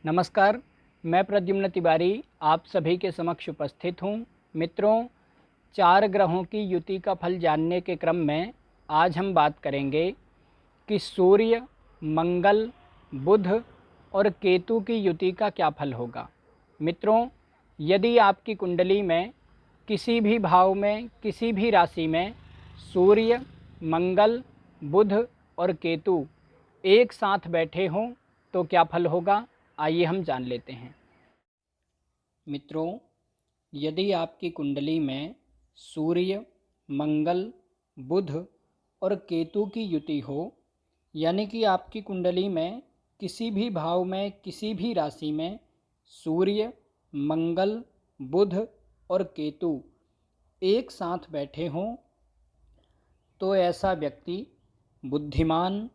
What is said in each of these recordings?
नमस्कार, मैं प्रद्युम्न तिवारी आप सभी के समक्ष उपस्थित हूँ। मित्रों, 4 ग्रहों की युति का फल जानने के क्रम में आज हम बात करेंगे कि सूर्य, मंगल, बुध और केतु की युति का क्या फल होगा। मित्रों, यदि आपकी कुंडली में किसी भी भाव में, किसी भी राशि में सूर्य, मंगल, बुध और केतु एक साथ बैठे हों तो क्या फल होगा, आइए हम जान लेते हैं। मित्रों, यदि आपकी कुंडली में सूर्य, मंगल, बुध और केतु की युति हो, यानी कि आपकी कुंडली में किसी भी भाव में, किसी भी राशि में सूर्य, मंगल, बुध और केतु एक साथ बैठे हों, तो ऐसा व्यक्ति बुद्धिमान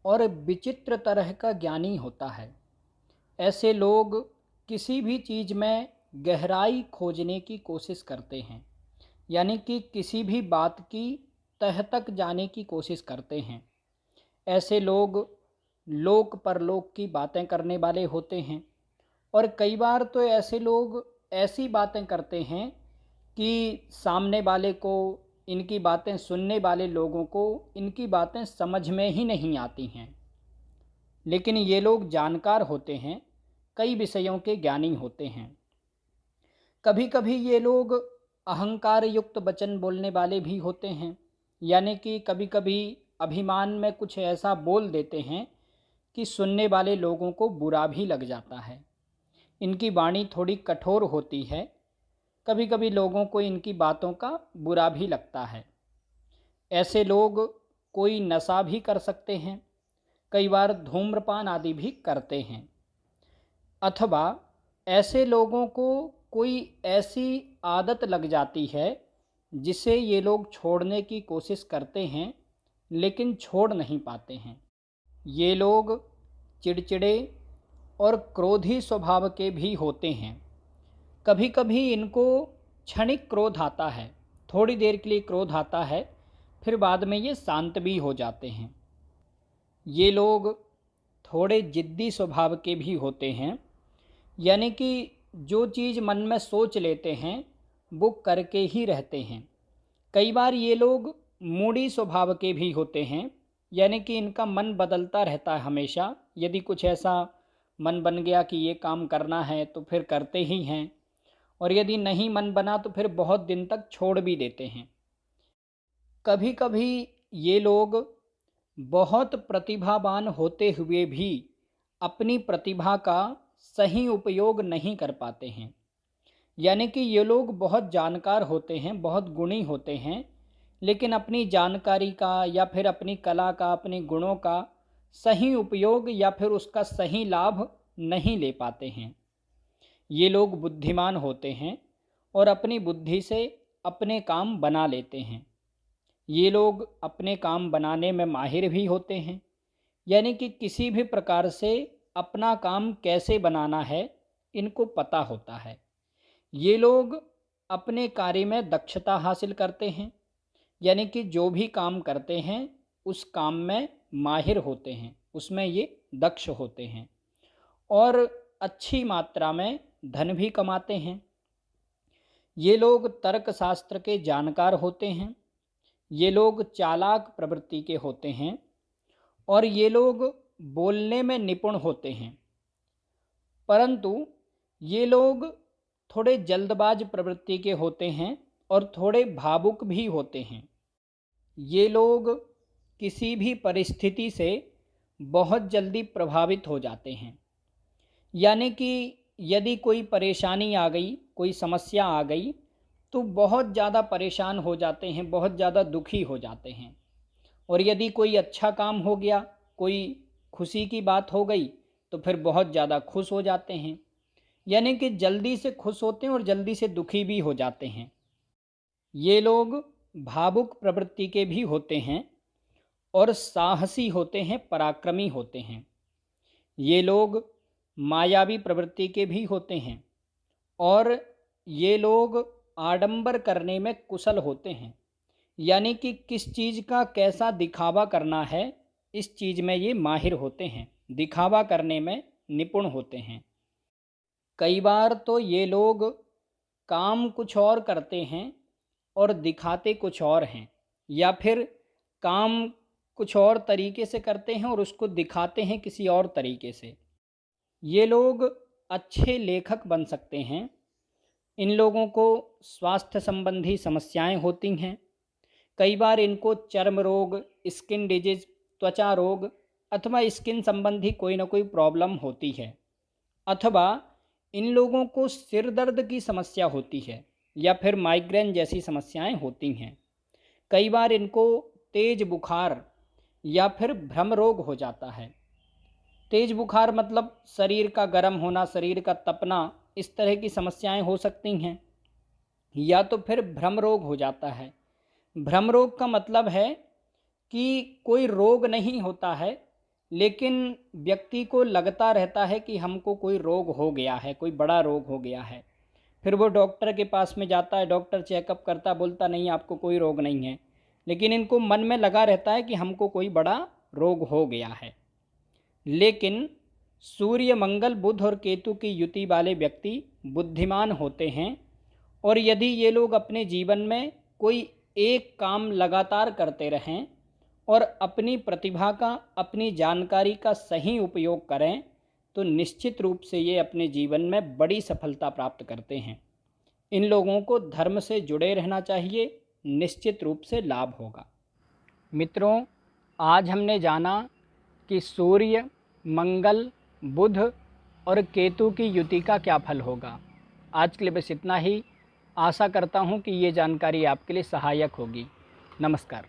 और विचित्र तरह का ज्ञानी होता है। ऐसे लोग किसी भी चीज़ में गहराई खोजने की कोशिश करते हैं, यानी कि किसी भी बात की तह तक जाने की कोशिश करते हैं। ऐसे लोग लोक परलोक की बातें करने वाले होते हैं और कई बार तो ऐसे लोग ऐसी बातें करते हैं कि सामने वाले को, इनकी बातें सुनने वाले लोगों को इनकी बातें समझ में ही नहीं आती हैं। लेकिन ये लोग जानकार होते हैं, कई विषयों के ज्ञानी होते हैं। कभी कभी ये लोग अहंकार युक्त वचन बोलने वाले भी होते हैं, यानी कि कभी कभी अभिमान में कुछ ऐसा बोल देते हैं कि सुनने वाले लोगों को बुरा भी लग जाता है। इनकी वाणी थोड़ी कठोर होती है, कभी कभी लोगों को इनकी बातों का बुरा भी लगता है। ऐसे लोग कोई नशा भी कर सकते हैं, कई बार धूम्रपान आदि भी करते हैं, अथवा ऐसे लोगों को कोई ऐसी आदत लग जाती है जिसे ये लोग छोड़ने की कोशिश करते हैं लेकिन छोड़ नहीं पाते हैं। ये लोग चिड़चिड़े और क्रोधी स्वभाव के भी होते हैं। कभी कभी इनको क्षणिक क्रोध आता है, थोड़ी देर के लिए क्रोध आता है, फिर बाद में ये शांत भी हो जाते हैं। ये लोग थोड़े जिद्दी स्वभाव के भी होते हैं, यानी कि जो चीज़ मन में सोच लेते हैं वो करके ही रहते हैं। कई बार ये लोग मूढ़ी स्वभाव के भी होते हैं, यानी कि इनका मन बदलता रहता है हमेशा। यदि कुछ ऐसा मन बन गया कि ये काम करना है तो फिर करते ही हैं, और यदि नहीं मन बना तो फिर बहुत दिन तक छोड़ भी देते हैं। कभी कभी ये लोग बहुत प्रतिभावान होते हुए भी अपनी प्रतिभा का सही उपयोग नहीं कर पाते हैं, यानी कि ये लोग बहुत जानकार होते हैं, बहुत गुणी होते हैं, लेकिन अपनी जानकारी का या फिर अपनी कला का, अपने गुणों का सही उपयोग या फिर उसका सही लाभ नहीं ले पाते हैं। ये लोग बुद्धिमान होते हैं और अपनी बुद्धि से अपने काम बना लेते हैं। ये लोग अपने काम बनाने में माहिर भी होते हैं, यानी कि किसी भी प्रकार से अपना काम कैसे बनाना है इनको पता होता है। ये लोग अपने कार्य में दक्षता हासिल करते हैं, यानी कि जो भी काम करते हैं उस काम में माहिर होते हैं, उसमें ये दक्ष होते हैं और अच्छी मात्रा में धन भी कमाते हैं। ये लोग तर्कशास्त्र के जानकार होते हैं, ये लोग चालाक प्रवृत्ति के होते हैं और ये लोग बोलने में निपुण होते हैं, परंतु ये लोग थोड़े जल्दबाज प्रवृत्ति के होते हैं और थोड़े भावुक भी होते हैं। ये लोग किसी भी परिस्थिति से बहुत जल्दी प्रभावित हो जाते हैं, यानी कि यदि कोई परेशानी आ गई, कोई समस्या आ गई तो बहुत ज़्यादा परेशान हो जाते हैं, बहुत ज़्यादा दुखी हो जाते हैं। और यदि कोई अच्छा काम हो गया, कोई खुशी की बात हो गई तो फिर बहुत ज़्यादा खुश हो जाते हैं, यानी कि जल्दी से खुश होते हैं और जल्दी से दुखी भी हो जाते हैं। ये लोग भावुक प्रवृत्ति के भी होते हैं और साहसी होते हैं, पराक्रमी होते हैं। ये लोग मायावी प्रवृत्ति के भी होते हैं और ये लोग आडंबर करने में कुशल होते हैं, यानी कि किस चीज़ का कैसा दिखावा करना है इस चीज़ में ये माहिर होते हैं। दिखावा करने में निपुण होते हैं। कई बार तो ये लोग काम कुछ और करते हैं और दिखाते कुछ और हैं, या फिर काम कुछ और तरीके से करते हैं और उसको दिखाते हैं किसी और तरीके से। ये लोग अच्छे लेखक बन सकते हैं। इन लोगों को स्वास्थ्य संबंधी समस्याएं होती हैं। कई बार इनको चर्म रोग, स्किन डिजीज, त्वचा रोग अथवा स्किन संबंधी कोई ना कोई प्रॉब्लम होती है, अथवा इन लोगों को सिर दर्द की समस्या होती है या फिर माइग्रेन जैसी समस्याएं होती हैं। कई बार इनको तेज बुखार या फिर भ्रम रोग हो जाता है। तेज बुखार मतलब शरीर का गर्म होना, शरीर का तपना, इस तरह की समस्याएं हो सकती हैं। या तो फिर भ्रम रोग हो जाता है। भ्रम रोग का मतलब है कि कोई रोग नहीं होता है, लेकिन व्यक्ति को लगता रहता है कि हमको कोई रोग हो गया है, कोई बड़ा रोग हो गया है। फिर वो डॉक्टर के पास में जाता है, डॉक्टर चेकअप करता, बोलता नहीं आपको कोई रोग नहीं है, लेकिन इनको मन में लगा रहता है कि हमको कोई बड़ा रोग हो गया है। लेकिन सूर्य, मंगल, बुध और केतु की युति वाले व्यक्ति बुद्धिमान होते हैं, और यदि ये लोग अपने जीवन में कोई एक काम लगातार करते रहें और अपनी प्रतिभा का, अपनी जानकारी का सही उपयोग करें, तो निश्चित रूप से ये अपने जीवन में बड़ी सफलता प्राप्त करते हैं। इन लोगों को धर्म से जुड़े रहना चाहिए, निश्चित रूप से लाभ होगा। मित्रों, आज हमने जाना कि सूर्य, मंगल, बुध और केतु की युति का क्या फल होगा। आज के लिए बस इतना ही। आशा करता हूँ कि ये जानकारी आपके लिए सहायक होगी। नमस्कार।